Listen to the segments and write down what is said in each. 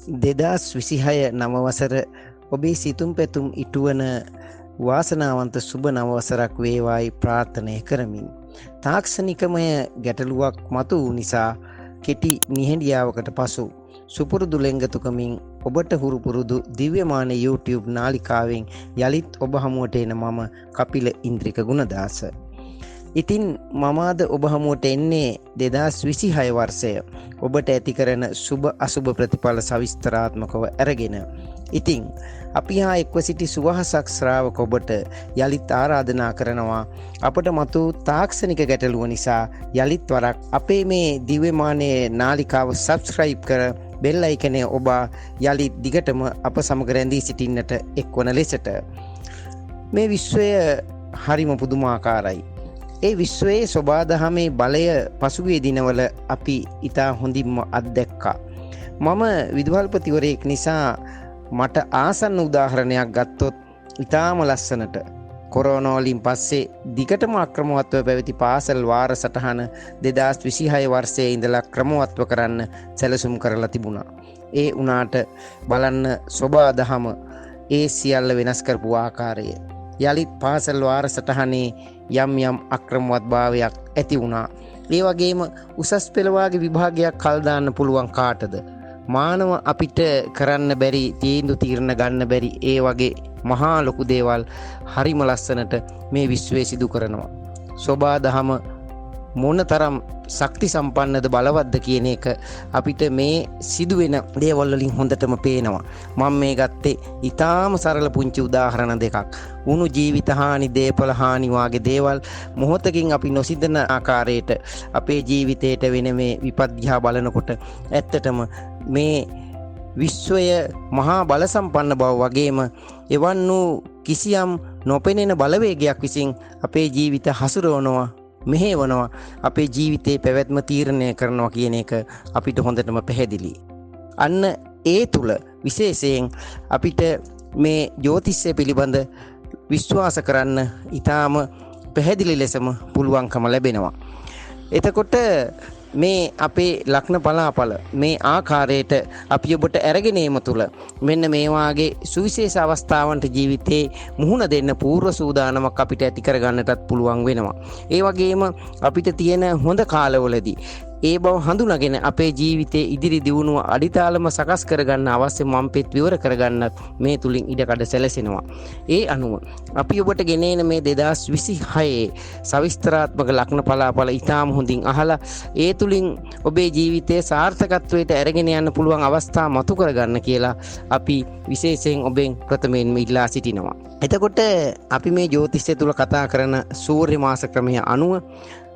2026 නව වසර ඔබේ සිතුම් පැතුම් ඉටුවන වාසනාවන්ත සුබ නව වසරක් වේවායි ප්‍රාර්ථනා කරමින් තාක්ෂණිකමය ගැටලුවක් මතු වූ නිසා කෙටි නිහඬියාවකට පසු සුපුරුදු ලෙන්ගතුකමින් ඔබට හුරු පුරුදු දිව්‍යමාන YouTube නාලිකාවෙන් යලිත් ඔබ හමුවට එන මම කපිල ඉන්ද්‍රික ගුණදාස. ඉතින් මම අද ඔබ හමුවට එන්නේ 2026 වර්ෂය ඔබට ඇති කරන සුබ අසුබ ප්‍රතිඵල සවිස්තරාත්මකව අරගෙන. ඉතින් අපි හා එක්ව සිටි සුවහසක් ශ්‍රාවක ඔබට යලිත් ආරාධනා කරනවා අපට මතු තාක්ෂණික ගැටලුව නිසා යලිත් වරක් අපේ මේ දිව්‍යමානයේ නාලිකාව සබ්ස්ක්‍රයිබ් කර බෙල් අයිකනය ඔබ යලිත් දිගටම අප සමග රැඳී සිටින්නට එක්වන ලෙසට. මේ විශ්වය හරිම පුදුමාකාරයි. ඒ විශ්වයේ සොබාදහමේ බලය පසුගිය දිනවල අපි ඉතා හොඳින්ම අත්දැක්කා. මම විදුහල්පතිවරයෙක් නිසා මට ආසන්න උදාහරණයක් ගත්තොත් ඉතාම ලස්සනට කොරෝනා වලින් පස්සේ දිගටම අක්‍රමවත්ව පැවති පාසල් වාර සටහන 2026 වර්ෂයේ ඉඳලා ක්‍රමවත්ව කරන්න සැලසුම් කරලා තිබුණා. ඒ උනාට බලන්න සොබාදහම ඒ සියල්ල වෙනස් කරපු ආකාරය. යලිත් පාසල් වාර සටහනේ යම් යම් අක්‍රමවත් භාවයක් ඇති වුණා. ඒ වගේම උසස් පෙළ වාගේ විභාගයක් කල් දාන්න පුළුවන් කාටද? මානව අපිට කරන්න බැරි තීරණ ගන්න බැරි ඒ වගේ මහා ලොකු දේවල් හරිම ලස්සනට මේ විශ්වයේ සිදු කරනවා. සොබාදහම මොනතරම් ශක්ති සම්පන්නද බලවත්ද කියන එක අපිට මේ සිදුවෙන දේවල් වලින් හොඳටම පේනවා. මම මේ ගත්තේ ඊටාම සරල පුංචි උදාහරණ දෙකක්. උණු ජීවිත හානි, දේපල හානි වාගේ දේවල් මොහොතකින් අපි නොසිතන ආකාරයට අපේ ජීවිතයට වෙන මේ විපත්දිහා බලනකොට ඇත්තටම මේ විශ්වය මහා බල සම්පන්න බව වගේම එවන් වූ කිසියම් නොපෙනෙන බලවේගයක් විසින් අපේ ජීවිත හසුරවනවා, මෙහෙවනවා, අපේ ජීවිතේ පැවැත්ම තීරණය කරනවා කියන එක අපිට හොඳටම පැහැදිලි. අන්න ඒ තුල විශේෂයෙන් අපිට මේ ජ්‍යොතිෂය පිළිබඳ විශ්වාස කරන්න ඊටාම පැහැදිලි ලෙසම පුළුවන්කම ලැබෙනවා. එතකොට මේ අපේ ලග්න පලාපල මේ ආකාරයට අපි ඔබට අරගෙන ඒම තුල මෙන්න මේ වාගේ සුවිශේෂ අවස්ථාවන්ට ජීවිතේ මුහුණ දෙන්න පූර්ව සූදානමක් අපිට ඇති කරගන්නටත් පුළුවන් වෙනවා. ඒ වගේම අපිට තියෙන හොඳ කාලවලදී ඒ බව හඳුනාගෙන අපේ ජීවිතයේ ඉදිරි දියුණුව අඩිතාලම සකස් කරගන්න අවශ්‍ය මම්පෙත් විවර කරගන්නත් මේ තුලින් ඉඩකඩ සැලසෙනවා. ඒ අනුව අපි ඔබට ගෙනෙන මේ 2026 සවිස්තරාත්මක ලග්න පලාපල ඉතාම හොඳින් අහලා ඒ තුලින් ඔබේ ජීවිතයේ සාර්ථකත්වයට අරගෙන යන්න පුළුවන් අවස්ථා මතු කරගන්න කියලා අපි විශේෂයෙන් ඔබෙන් ප්‍රථමයෙන්ම ඉල්ලා සිටිනවා. එතකොට අපි මේ ජ්‍යොතිෂය තුල කතා කරන සූර්ය මාස ක්‍රමය අනුව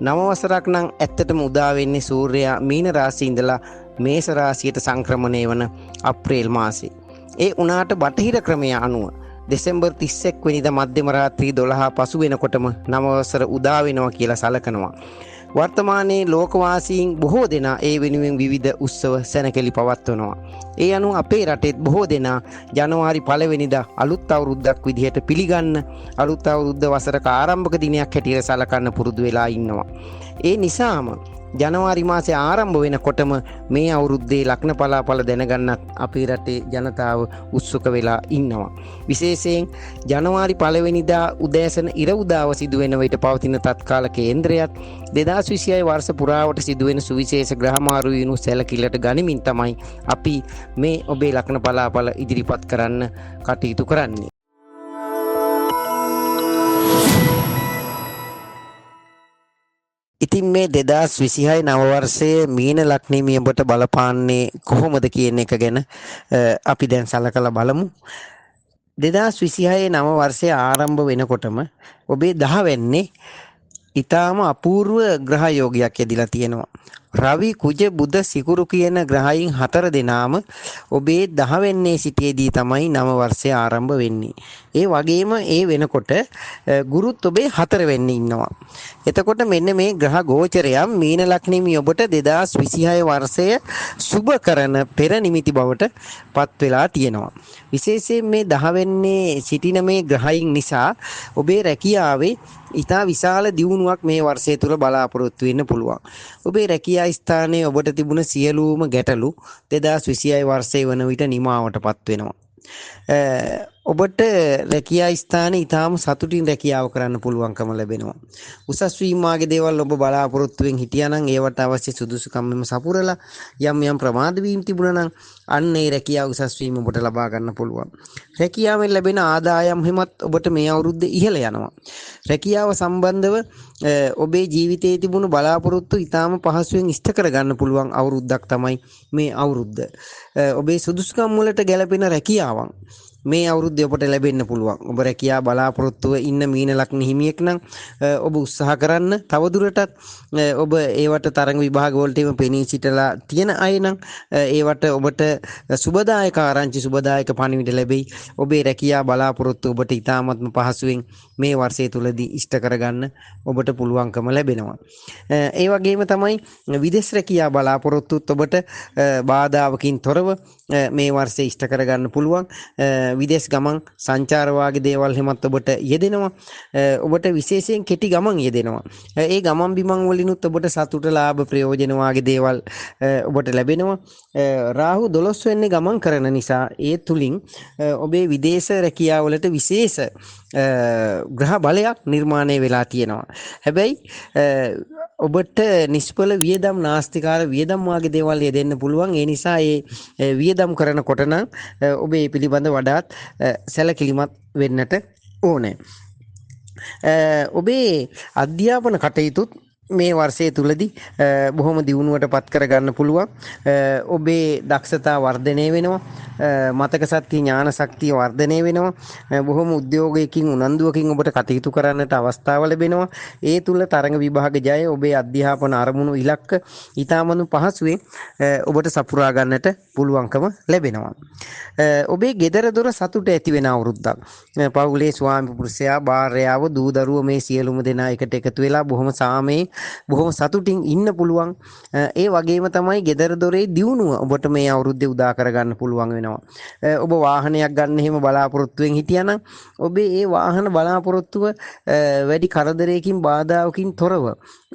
නව වසරක් නම් ඇත්තටම උදා වෙන්නේ සූර්යයා මීන රාශියේ ඉඳලා මේෂ රාශියට සංක්‍රමණය වන අප්‍රේල් මාසේ. ඒ උනාට බටහිර ක්‍රමය අනුව දෙසැම්බර් 31 වෙනිදා මධ්‍යම රාත්‍රී 12 පසු වෙනකොටම නව වසර උදා වෙනවා කියලා සලකනවා. වර්තමානයේ ලෝකවාසීන් බොහෝ දෙනා ඒ වෙනුවෙන් විවිධ උත්සව සැනකෙළි පවත්වනවා. ඒ අනුව අපේ රටෙත් බොහෝ දෙනා ජනවාරි 1 වෙනිදා අලුත් අවුරුද්දක් විදිහට පිළිගන්න අලුත් අවුරුද්ද වසරක ආරම්භක දිනයක් හැටියට සලකන්න පුරුදු වෙලා ඉන්නවා. ඒ නිසාම ජනවාරි මාසේ ආරම්භ වෙනකොටම මේ අවුරුද්දේ ලග්න පලාපල දැනගන්නත් අපේ රටේ ජනතාව උත්සුක වෙලා ඉන්නවා. විශේෂයෙන් ජනවාරි 1 වෙනිදා උදෑසන ඉර උදාව සිදුවෙන විට පවතින තත්කාල කේන්ද්‍රයත් 2026 වර්ෂ පුරාවට සිදුවෙන සුවිශේෂ ග්‍රහ මාරුවීමු සැලකිල්ලට ගනිමින් තමයි අපි මේ ඔබේ ලග්න පලාපල ඉදිරිපත් කරන්න කටයුතු කරන්නේ. ඉතින් මේ 2026 නව වර්ෂයේ මීන ලග්නෙ ඔබට බලපාන්නේ කොහොමද කියන එක ගැන අපි දැන් සලකලා බලමු. 2026 නව වර්ෂය ආරම්භ වෙනකොටම ඔබේ 10 වෙන්නේ ඊටාම අපූර්ව ග්‍රහ යෝගයක් යෙදিলা තියෙනවා. රවි කුජ බුධ සිකුරු කියන ග්‍රහයන් 4 දෙනාම ඔබේ 10 වෙන්නේ සිටියේදී තමයි නව වර්ෂය ආරම්භ වෙන්නේ. ඒ වගේම ඒ වෙනකොට ගුරුත් ඔබේ 4 වෙන්නේ ඉන්නවා. එතකොට මෙන්න මේ ග්‍රහ ගෝචරයන් මීන ලග්නෙමි ඔබට 2026 වර්ෂය සුබ කරන පෙර නිමිති බවට පත් වෙලා තියෙනවා. විශේෂයෙන් මේ 10 වෙන්නේ සිටින මේ ග්‍රහයන් නිසා ඔබේ රැකියාවේ ඉතා විශාල දියුණුවක් මේ වර්ෂය තුල බලාපොරොත්තු වෙන්න පුළුවන්. ඔබේ රැකියා රැකියා ස්ථානයේ ඔබට තිබුණ සියලුම ගැටලු 2026 වර්ෂයේ වන විට නිමාවටපත් වෙනවා. ඔබට රැකියා ස්ථානයේ ඊටාම සතුටින් රැකියාව කරන්න පුළුවන්කම ලැබෙනවා. උසස් වීම වාගේ දේවල් ඔබ බලාපොරොත්තුෙන් හිටියා නම් ඒවට අවශ්‍ය සුදුසුකම් මෙම සපුරලා යම් ප්‍රමාද වීම තිබුණා නම් අන්න ඒ රැකියාව උසස් වීම ඔබට ලබා ගන්න පුළුවන්. රැකියාවෙන් ලැබෙන ආදායම් හිමත් ඔබට මේ අවුරුද්දේ ඉහළ යනවා. රැකියාව සම්බන්ධව ඔබේ ජීවිතයේ තිබුණු බලාපොරොත්තු ඊටාම පහසුවෙන් ඉෂ්ට කරගන්න පුළුවන් අවුරුද්දක් තමයි මේ අවුරුද්ද. ඔබේ සුදුසුකම් වලට ගැලපෙන රැකියාවක් මේ අවුරුද්දේ ඔබට ලැබෙන්න පුළුවන්. ඔබ රැකියා බලාපොරොත්තුව ඉන්න මීන ලග්න හිමියෙක් නම් ඔබ උත්සාහ කරන්න තවදුරටත් ඔබ ඒවට තරඟ විභාග වලටම පෙනී සිටලා තියෙන අය නම් ඒවට ඔබට සුබදායක ආරංචි සුබදායක පණිවිඩ ලැබෙයි. ඔබේ රැකියා බලාපොරොත්තු ඔබට ඉතාමත්ම පහසුවෙන් මේ වර්ෂය තුලදී ඉෂ්ට කරගන්න ඔබට පුළුවන්කම ලැබෙනවා. ඒ වගේම තමයි විදේශ රැකියා බලාපොරොත්තුත් ඔබට බාධාවකින් තොරව මේ වර්ෂය ඉෂ්ට කරගන්න පුළුවන්. විදේශ ගමන් සංචාර වාගේ දේවල් හැමත් ඔබට යෙදෙනවා. ඔබට විශේෂයෙන් කෙටි ගමන් යෙදෙනවා. ඒ ගමන් බිමන් වලිනුත් ඔබට සතුට ලාභ ප්‍රයෝජන වාගේ දේවල් ඔබට ලැබෙනවා. රාහු 12 වෙනි ගමන් කරන නිසා ඒ තුලින් ඔබේ විදේශ රැකියාවලට විශේෂ ග්‍රහ බලයක් නිර්මාණය වෙලා තියෙනවා. හැබැයි ඔබට නිෂ්ඵල වියදම් නාස්තිකාර වියදම් වාගේ දේවල් යෙදෙන්න පුළුවන්. ඒ නිසා ඒ වියදම් කරනකොට නම් ඔබ මේ පිළිබඳ වඩාත් සැලකිලිමත් වෙන්නට ඕනේ. ඔබේ අධ්‍යාපන කටයුතුත් මේ වර්ෂය තුලදී බොහොම දියුණුවට පත් කරගන්න පුළුවන්. ඔබේ දක්ෂතා වර්ධනය වෙනවා. මතක ශක්තිය ඥාන ශක්තිය වර්ධනය වෙනවා. බොහොම උද්‍යෝගයකින් උනන්දුවකින් ඔබට කටයුතු කරන්නට අවස්ථාව ලැබෙනවා. ඒ තුල තරඟ විභාග ජය ඔබේ අධ්‍යාපන අරමුණු ඉලක්ක ඊටමනු පහසුවෙන් ඔබට සපුරා ගන්නට පුළුවන්කම ලැබෙනවා. ඔබේ ගෙදර දොර සතුට ඇති වෙන අවුරුද්දක්. පවුලේ ස්වාමි පුරුෂයා භාර්යාව දූ දරුවෝ මේ සියලුම දෙනා එකට එකතු වෙලා බොහොම සාමයෙන් බොහොම සතුටින් ඉන්න පුළුවන්. ඒ වගේම තමයි ගෙදර දොරේ දියුණුව ඔබට මේ අවුරුද්දේ උදා කරගන්න පුළුවන් වෙනවා. ඔබ වාහනයක් ගන්න එහෙම බලාපොරොත්තුෙන් හිටියානම් ඔබේ ඒ වාහන බලාපොරොත්තුව වැඩි කරදරයකින් බාධාවකින් තොරව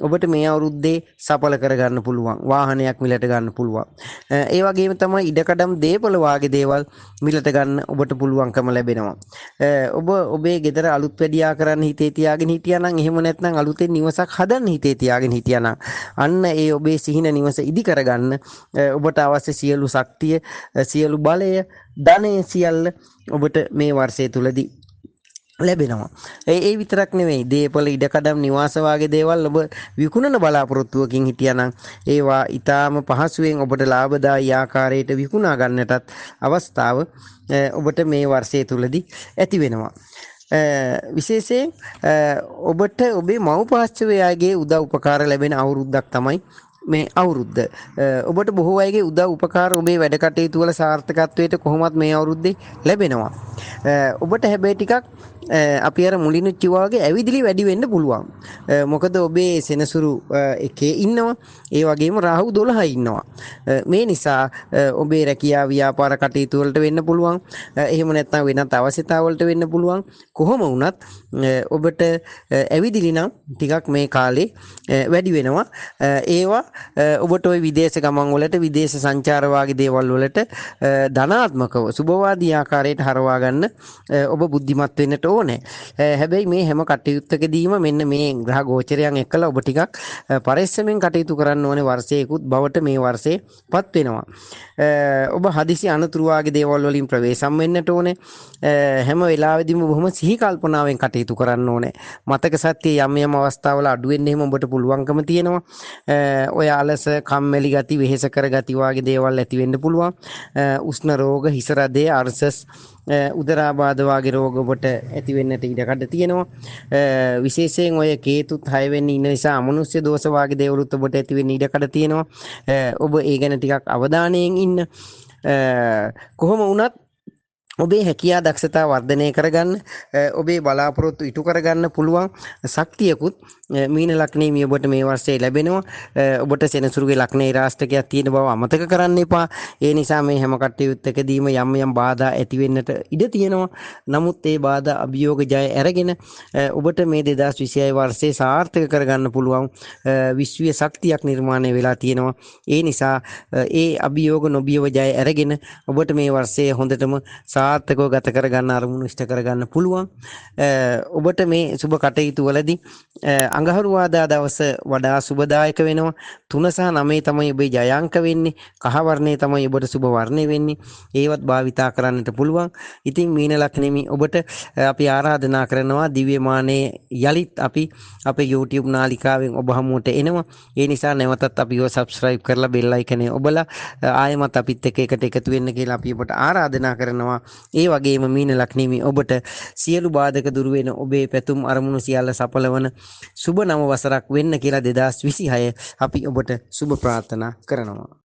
ඔබට මේ අවුරුද්දේ සඵල කරගන්න පුළුවන්. වාහනයක් මිලට ගන්න පුළුවන්. ඒ වගේම තමයි ඉඩකඩම් දීපල වාගේ දේවල් මිලට ගන්න ඔබට පුළුවන්කම ලැබෙනවා. ඔබ ඔබේ ගෙදර අලුත් වැඩියා කරන්න හිතේ තියාගෙන හිටියානම් එහෙම නැත්නම් අලුතෙන් නිවසක් හදන්න හිතේ තියාගෙන හිටියානම් අන්න ඒ ඔබේ සිහින නිවස ඉදි කරගන්න ඔබට අවශ්‍ය සියලු ශක්තිය සියලු බලය ධනය සියල්ල ඔබට මේ වර්ෂය තුලදී ලැබෙනවා. ඒ විතරක් නෙවෙයි දීපල ඉඩකඩම් නිවාස වාගේ දේවල් ඔබ විකුණන බලාපොරොත්තුවකින් හිටියානම් ඒවා ඊටාම පහසුවෙන් ඔබට ලාභදායී ආකාරයට විකුණා ගන්නටත් අවස්ථාව ඔබට මේ වර්ෂය තුලදී ඇති වෙනවා. විශේෂයෙන් ඔබට ඔබේ මව්පාර්ශ්වයාගේ උදව් උපකාර ලැබෙන අවුරුද්දක් තමයි මේ අවුරුද්ද. ඔබට බොහෝ අයගේ උදව් උපකාර ඔබේ වැඩ කටයුතු වල සාර්ථකත්වයට කොහොමත් මේ අවුරුද්දේ ලැබෙනවා. ඔබට හැබැයි ටිකක් අපි අර මුලින් කිව්වා වගේ ඇවිදිලි වැඩි වෙන්න පුළුවන්. මොකද ඔබේ සෙනසුරු එකේ ඉන්නවා. ඒ වගේම රාහු 12 ඉන්නවා. මේ නිසා ඔබේ රැකියා ව්‍යාපාර කටයුතු වලට වෙන්න පුළුවන්. එහෙම නැත්නම් වෙනත් අවශ්‍යතාව වලට වෙන්න පුළුවන්. කොහොම වුණත් ඔබට ඇවිදිලි නම් ටිකක් මේ කාලේ වැඩි වෙනවා. ඒවා ඔබට ওই විදේශ ගමන් වලට විදේශ සංචාර වාගේ දේවල් වලට ධනාත්මකව සුබවාදී ආකාරයට හරවා ගන්න ඔබ බුද්ධිමත් වෙන්නට ඕනේ. හැබැයි මේ හැම කටයුත්තකදීම මෙන්න මේ ග්‍රහ ගෝචරයන් එක්කලා ඔබ ටිකක් පරිස්සමෙන් කටයුතු කරන්න ඕනේ. වර්ෂයකුත් බවට මේ වර්ෂේ පත් වෙනවා. ඔබ හදිසි අනතුරු වාගේ දේවල් වලින් ප්‍රවේශම් වෙන්නට ඕනේ. හැම වෙලාවෙදීම බොහොම සිහි කල්පනාවෙන් කටයුතු කරන්න ඕනේ. මතක සත්‍ය යම් අවස්ථාවල අඩු වෙන්න එහෙම ඔබට පුළුවන්කම තියෙනවා. ඔය අලස කම්මැලි ගති වෙහෙස කර ගති වාගේ දේවල් ඇති වෙන්න පුළුවන්. උෂ්ණ රෝග හිස රදේ අර්සස් උදරාබාධ වාගේ රෝග ඔබට ඇති වෙන්නට ඉඩකඩ තියෙනවා. විශේෂයෙන් ඔය කේතුත් 6 වෙනි ඉන්න නිසා අමනුෂ්‍ය දෝෂ වාගේ දේවලුත් ඔබට ඇති වෙන්න ඉඩකඩ තියෙනවා. ඔබ ඒ ගැන ටිකක් අවධානයෙන් ඉන්න. කොහොම වුණත් ඔබේ හැකියා දක්ෂතා වර්ධනය කරගන්න ඔබේ බලාපොරොත්තු ඉටු කරගන්න පුළුවන් ශක්තියකුත් මීන ලග්නේ මේ ඔබට මේ වර්ෂයේ ලැබෙනවා. ඔබට සෙනසුරුගේ ලග්නේ රාශිකයක් තියෙන බව අමතක කරන්න එපා. ඒ නිසා මේ හැම කටයුත්තකදීම යම් යම් බාධා ඇති වෙන්නට ඉඩ තියෙනවා. නමුත් ඒ බාධා අභියෝග ජය අරගෙන ඔබට මේ 2026 වර්ෂයේ සාර්ථක කරගන්න පුළුවන් විශ්වීය ශක්තියක් නිර්මාණය වෙලා තියෙනවා. ඒ නිසා ඒ අභියෝග නොබියව ජය අරගෙන ඔබට මේ වර්ෂයේ හොඳටම සාර්ථකව ගත කරගන්න අරමුණු ඉෂ්ට කරගන්න පුළුවන්. ඔබට මේ සුබ කටයුතු වලදී අඟහරුවාදා දවස වඩා සුබදායක වෙනවා. 3 සහ 9 තමයි ඔබේ ජයාංක වෙන්නේ. කහ වර්ණය තමයි ඔබට සුබ වර්ණය වෙන්නේ. ඒවත් භාවිතා කරන්නට පුළුවන්. ඉතින් මීන ලග්නෙමි ඔබට අපි ආරාධනා කරනවා දිව්‍යමානයේ යලිත් අපි අපේ YouTube නාලිකාවෙන් ඔබ හමුවට එනවා. ඒ නිසා නැවතත් අපිව subscribe කරලා bell icon එක ඔබලා ආයෙමත් අපිත් එක්ක එකට එකතු වෙන්න කියලා අපි ඔබට ආරාධනා කරනවා. ඒ වගේම මීන ලග්නෙමි ඔබට සියලු බාධක දුරු වෙන ඔබේ පැතුම් අරමුණු සියල්ල සඵලවන සුබ නව වසරක් වෙන්න කියලා 2026 අපි ඔබට සුබ ප්‍රාර්ථනා කරනවා.